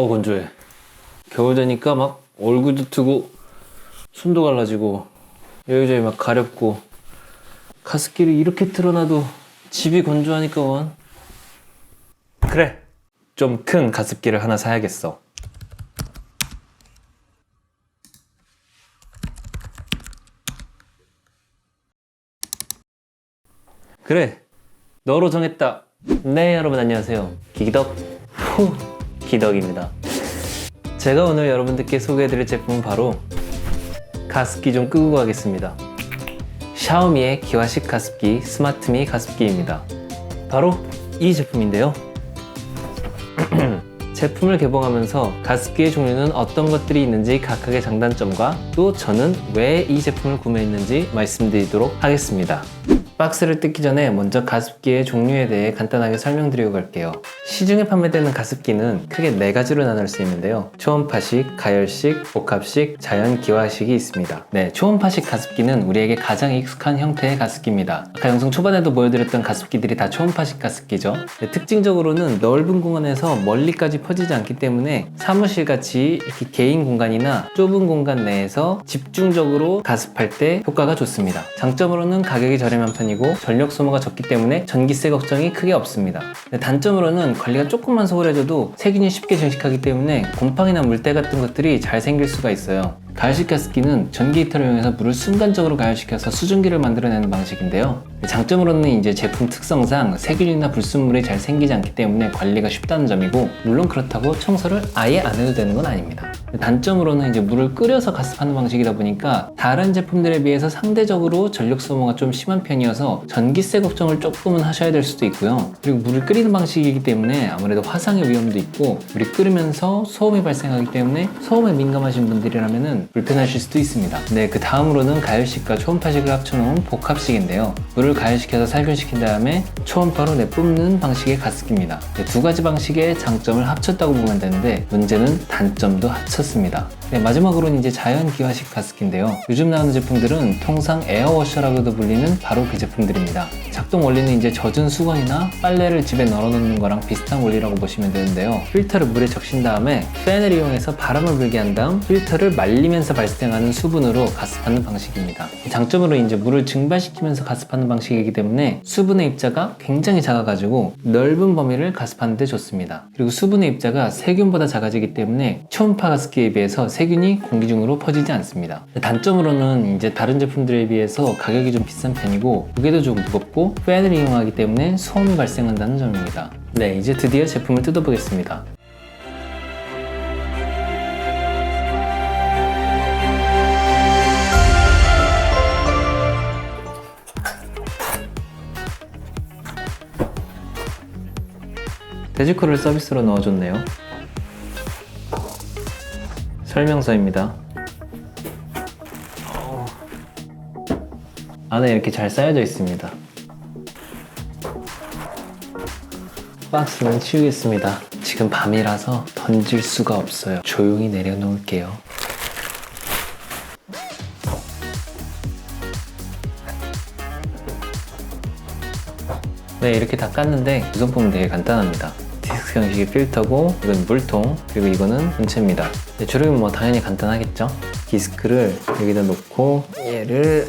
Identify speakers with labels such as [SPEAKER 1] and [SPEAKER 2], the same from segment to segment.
[SPEAKER 1] 건조해. 겨울 되니까 막 얼굴도 트고 손도 갈라지고 여기저기 막 가렵고 가습기를 이렇게 틀어놔도 집이 건조하니까 원. 그래, 좀 큰 가습기를 하나 사야겠어. 그래, 너로 정했다. 네, 여러분 안녕하세요. 기덕 기덕입니다. 제가 오늘 여러분들께 소개해드릴 제품은 바로 가습기 좀 끄고 가겠습니다. 샤오미의 기화식 가습기 스마트미 가습기입니다. 바로 이 제품인데요. 제품을 개봉하면서 가습기의 종류는 어떤 것들이 있는지 각각의 장단점과 또 저는 왜 이 제품을 구매했는지 말씀드리도록 하겠습니다. 박스를 뜯기 전에 먼저 가습기의 종류에 대해 간단하게 설명드리고 갈게요. 시중에 판매되는 가습기는 크게 4가지로 나눌 수 있는데요. 초음파식, 가열식, 복합식, 자연 기화식이 있습니다. 초음파식 가습기는 우리에게 가장 익숙한 형태의 가습기입니다. 아까 영상 초반에도 보여드렸던 가습기들이 다 초음파식 가습기죠. 특징적으로는 넓은 공간에서 멀리까지 퍼지지 않기 때문에 사무실같이 이렇게 개인 공간이나 좁은 공간 내에서 집중적으로 가습할 때 효과가 좋습니다. 장점으로는 가격이 저렴한 편이고 전력 소모가 적기 때문에 전기세 걱정이 크게 없습니다. 단점으로는 관리가 조금만 소홀해져도 세균이 쉽게 증식하기 때문에 곰팡이나 물때 같은 것들이 잘 생길 수가 있어요. 가열식 가습기는 전기 히터를 이용해서 물을 순간적으로 가열시켜서 수증기를 만들어내는 방식인데요. 장점으로는 이제 제품 특성상 세균이나 불순물이 잘 생기지 않기 때문에 관리가 쉽다는 점이고, 물론 그렇다고 청소를 아예 안 해도 되는 건 아닙니다. 단점으로는 이제 물을 끓여서 가습하는 방식이다 보니까 다른 제품들에 비해서 상대적으로 전력 소모가 좀 심한 편이어서 전기세 걱정을 조금은 하셔야 될 수도 있고요. 그리고 물을 끓이는 방식이기 때문에 아무래도 화상의 위험도 있고, 물이 끓으면서 소음이 발생하기 때문에 소음에 민감하신 분들이라면은 불편하실 수도 있습니다. 그 다음으로는 가열식과 초음파식을 합쳐놓은 복합식인데요. 물을 가열시켜서 살균시킨 다음에 초음파로 내뿜는 방식의 가습기입니다. 2가지 방식의 장점을 합쳤다고 보면 되는데, 문제는 단점도 합쳤습니다. 마지막으로는 이제 자연 기화식 가습기인데요. 요즘 나오는 제품들은 통상 에어워셔라고도 불리는 바로 그 제품들입니다. 작동 원리는 이제 젖은 수건이나 빨래를 집에 널어놓는 거랑 비슷한 원리라고 보시면 되는데요. 필터를 물에 적신 다음에 팬을 이용해서 바람을 불게 한 다음 필터를 말리면서 발생하는 수분으로 가습하는 방식입니다. 장점으로 이제 물을 증발시키면서 가습하는 방식이기 때문에 수분의 입자가 굉장히 작아가지고 넓은 범위를 가습하는 데 좋습니다. 그리고 수분의 입자가 세균보다 작아지기 때문에 초음파 가습기에 비해서 세균이 공기 중으로 퍼지지 않습니다. 단점으로는 이제 다른 제품들에 비해서 가격이 좀 비싼 편이고 무게도 좀 무겁고 팬을 이용하기 때문에 소음이 발생한다는 점입니다. 이제 드디어 제품을 뜯어보겠습니다. 돼지코를 서비스로 넣어줬네요. 설명서입니다. 안에 이렇게 잘 쌓여져 있습니다. 박스는 치우겠습니다. 지금 밤이라서 던질 수가 없어요. 조용히 내려놓을게요. 이렇게 다 깠는데 구성품은 되게 간단합니다. 디스크 형식의 필터고, 이건 물통, 그리고 이거는 본체입니다. 조립은 뭐 당연히 간단하겠죠? 디스크를 여기다 놓고 얘를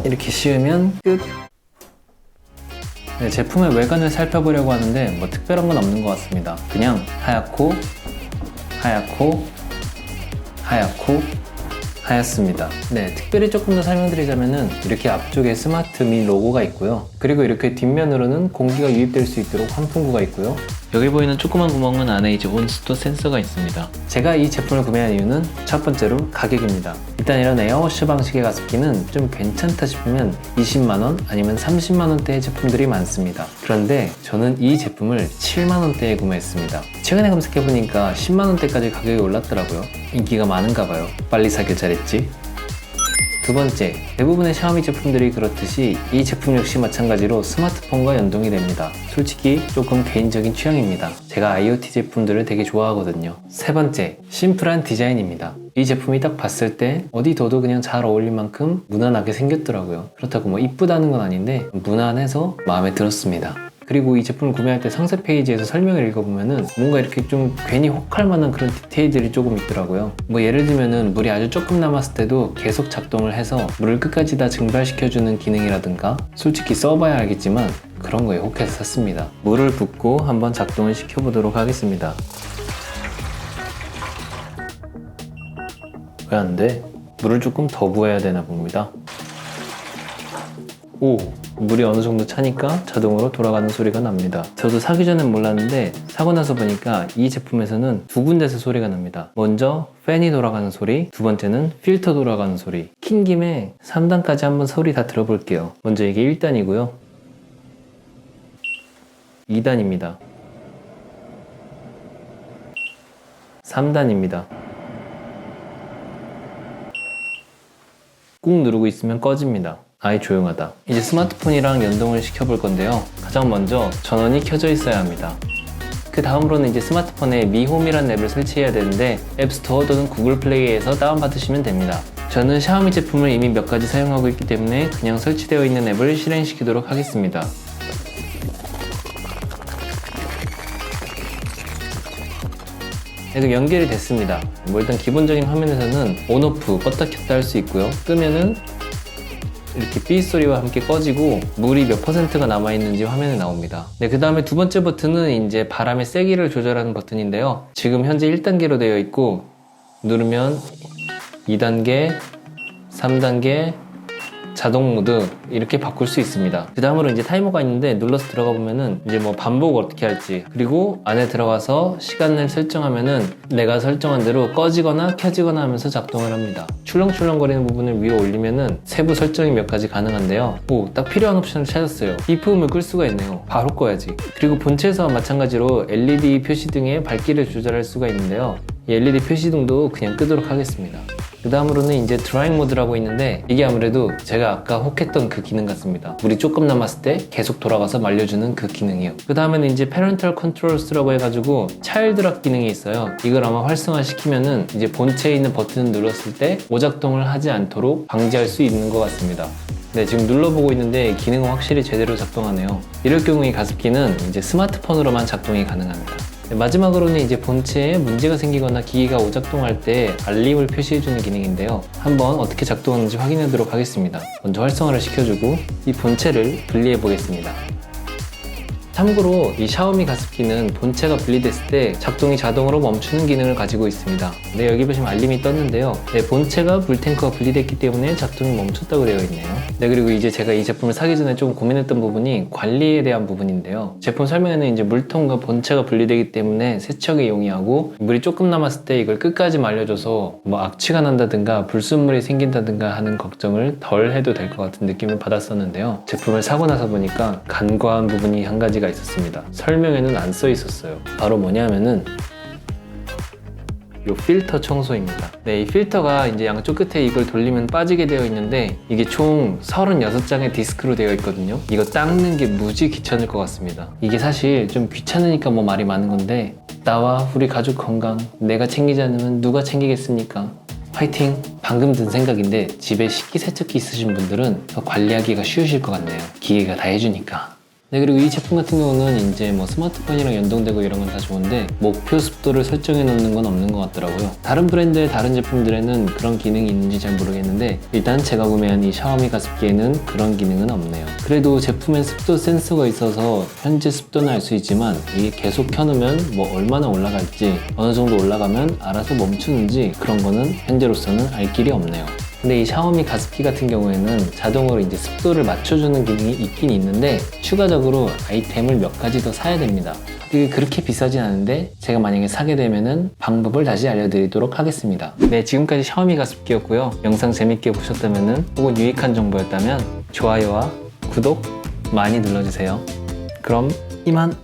[SPEAKER 1] 이렇게 씌우면 끝! 제품의 외관을 살펴보려고 하는데 뭐 특별한 건 없는 것 같습니다. 그냥 하얗고 하얗고 하얗고 하였습니다. 특별히 조금 더 설명드리자면은 이렇게 앞쪽에 스마트미 로고가 있고요. 그리고 이렇게 뒷면으로는 공기가 유입될 수 있도록 환풍구가 있고요. 여기 보이는 조그만 구멍은 안에 이제 온습도 센서가 있습니다. 제가 이 제품을 구매한 이유는 첫 번째로 가격입니다. 일단 이런 에어워셔 방식의 가습기는 좀 괜찮다 싶으면 20만원 아니면 30만원대의 제품들이 많습니다. 그런데 저는 이 제품을 7만원대에 구매했습니다. 최근에 검색해보니까 10만원대까지 가격이 올랐더라고요. 인기가 많은가 봐요. 빨리 사길 잘했지. 두 번째, 대부분의 샤오미 제품들이 그렇듯이 이 제품 역시 마찬가지로 스마트폰과 연동이 됩니다. 솔직히 조금 개인적인 취향입니다. 제가 IoT 제품들을 되게 좋아하거든요. 세 번째, 심플한 디자인입니다. 이 제품이 딱 봤을 때 어디 둬도 그냥 잘 어울릴 만큼 무난하게 생겼더라고요. 그렇다고 뭐 이쁘다는 건 아닌데 무난해서 마음에 들었습니다. 그리고 이 제품을 구매할 때 상세 페이지에서 설명을 읽어보면은 뭔가 이렇게 좀 괜히 혹할 만한 그런 디테일들이 조금 있더라고요. 뭐 예를 들면은 물이 아주 조금 남았을 때도 계속 작동을 해서 물을 끝까지 다 증발시켜주는 기능이라든가, 솔직히 써봐야 알겠지만 그런 거에 혹해서 샀습니다. 물을 붓고 한번 작동을 시켜보도록 하겠습니다. 왜 안 돼? 물을 조금 더 부어야 되나 봅니다. 오! 물이 어느 정도 차니까 자동으로 돌아가는 소리가 납니다. 저도 사기 전엔 몰랐는데 사고 나서 보니까 이 제품에서는 두 군데서 소리가 납니다. 먼저 팬이 돌아가는 소리, 두 번째는 필터 돌아가는 소리. 킨 김에 3단까지 한번 소리 다 들어볼게요. 먼저 이게 1단이고요. 2단입니다. 3단입니다. 꾹 누르고 있으면 꺼집니다. 아이 조용하다. 이제 스마트폰이랑 연동을 시켜볼 건데요. 가장 먼저 전원이 켜져 있어야 합니다. 그 다음으로는 이제 스마트폰에 미홈이라는 앱을 설치해야 되는데 앱스토어 또는 구글 플레이에서 다운받으시면 됩니다. 저는 샤오미 제품을 이미 몇 가지 사용하고 있기 때문에 그냥 설치되어 있는 앱을 실행시키도록 하겠습니다. 그래도 연결이 됐습니다. 뭐 일단 기본적인 화면에서는 온오프 껐다 켰다 할 수 있고요. 끄면은 이렇게 삐 소리와 함께 꺼지고 물이 몇 %가 남아있는지 화면에 나옵니다. 네, 그 다음에 두 번째 버튼은 이제 바람의 세기를 조절하는 버튼인데요. 지금 현재 1단계로 되어 있고 누르면 2단계, 3단계, 자동 모드 이렇게 바꿀 수 있습니다. 그 다음으로 이제 타이머가 있는데 눌러서 들어가 보면은 이제 뭐 반복 어떻게 할지, 그리고 안에 들어가서 시간을 설정하면은 내가 설정한 대로 꺼지거나 켜지거나 하면서 작동을 합니다. 출렁출렁거리는 부분을 위로 올리면은 세부 설정이 몇 가지 가능한데요. 오, 딱 필요한 옵션을 찾았어요. 비품을 끌 수가 있네요. 바로 꺼야지. 그리고 본체에서와 마찬가지로 LED 표시등의 밝기를 조절할 수가 있는데요. 이 LED 표시등도 그냥 끄도록 하겠습니다. 그 다음으로는 이제 드라잉 모드라고 있는데 이게 아무래도 제가 아까 혹했던 그 기능 같습니다. 물이 조금 남았을 때 계속 돌아가서 말려주는 그 기능이요. 그 다음에는 이제 Parental Controls라고 해가지고 차일드 락 기능이 있어요. 이걸 아마 활성화시키면은 이제 본체에 있는 버튼을 눌렀을 때 오작동을 하지 않도록 방지할 수 있는 것 같습니다. 네, 지금 눌러보고 있는데 기능은 확실히 제대로 작동하네요. 이럴 경우 이 가습기는 이제 스마트폰으로만 작동이 가능합니다. 네, 마지막으로는 이제 본체에 문제가 생기거나 기기가 오작동할 때 알림을 표시해주는 기능인데요. 한번 어떻게 작동하는지 확인하도록 하겠습니다. 먼저 활성화를 시켜주고 이 본체를 분리해 보겠습니다. 참고로 이 샤오미 가습기는 본체가 분리됐을 때 작동이 자동으로 멈추는 기능을 가지고 있습니다. 네, 여기 보시면 알림이 떴는데요. 네, 본체가 물탱크가 분리됐기 때문에 작동이 멈췄다고 되어 있네요. 네, 그리고 이제 제가 이 제품을 사기 전에 좀 고민했던 부분이 관리에 대한 부분인데요. 제품 설명에는 이제 물통과 본체가 분리되기 때문에 세척에 용이하고 물이 조금 남았을 때 이걸 끝까지 말려줘서 뭐 악취가 난다든가 불순물이 생긴다든가 하는 걱정을 덜 해도 될 것 같은 느낌을 받았었는데요. 제품을 사고 나서 보니까 간과한 부분이 한 가지가 있었습니다. 설명에는 안 써 있었어요. 바로 뭐냐면은 이 필터 청소입니다. 네, 이 필터가 이제 양쪽 끝에 이걸 돌리면 빠지게 되어 있는데 이게 총 36장의 디스크로 되어 있거든요. 이거 닦는 게 무지 귀찮을 것 같습니다. 이게 사실 좀 귀찮으니까 뭐 말이 많은 건데 나와 우리 가족 건강 내가 챙기지 않으면 누가 챙기겠습니까? 화이팅! 방금 든 생각인데 집에 식기세척기 있으신 분들은 더 관리하기가 쉬우실 것 같네요. 기계가 다 해주니까. 네, 그리고 이 제품 같은 경우는 이제 뭐 스마트폰이랑 연동되고 이런 건 다 좋은데 목표 습도를 설정해 놓는 건 없는 것 같더라고요. 다른 브랜드의 다른 제품들에는 그런 기능이 있는지 잘 모르겠는데 일단 제가 구매한 이 샤오미 가습기에는 그런 기능은 없네요. 그래도 제품에 습도 센서가 있어서 현재 습도는 알 수 있지만 이게 계속 켜놓으면 뭐 얼마나 올라갈지 어느 정도 올라가면 알아서 멈추는지 그런 거는 현재로서는 알 길이 없네요. 근데 이 샤오미 가습기 같은 경우에는 자동으로 이제 습도를 맞춰주는 기능이 있긴 있는데 추가적으로 아이템을 몇 가지 더 사야 됩니다. 이게 그렇게 비싸진 않은데 제가 만약에 사게 되면은 방법을 다시 알려드리도록 하겠습니다. 네, 지금까지 샤오미 가습기였고요. 영상 재밌게 보셨다면은 혹은 유익한 정보였다면 좋아요와 구독 많이 눌러주세요. 그럼 이만!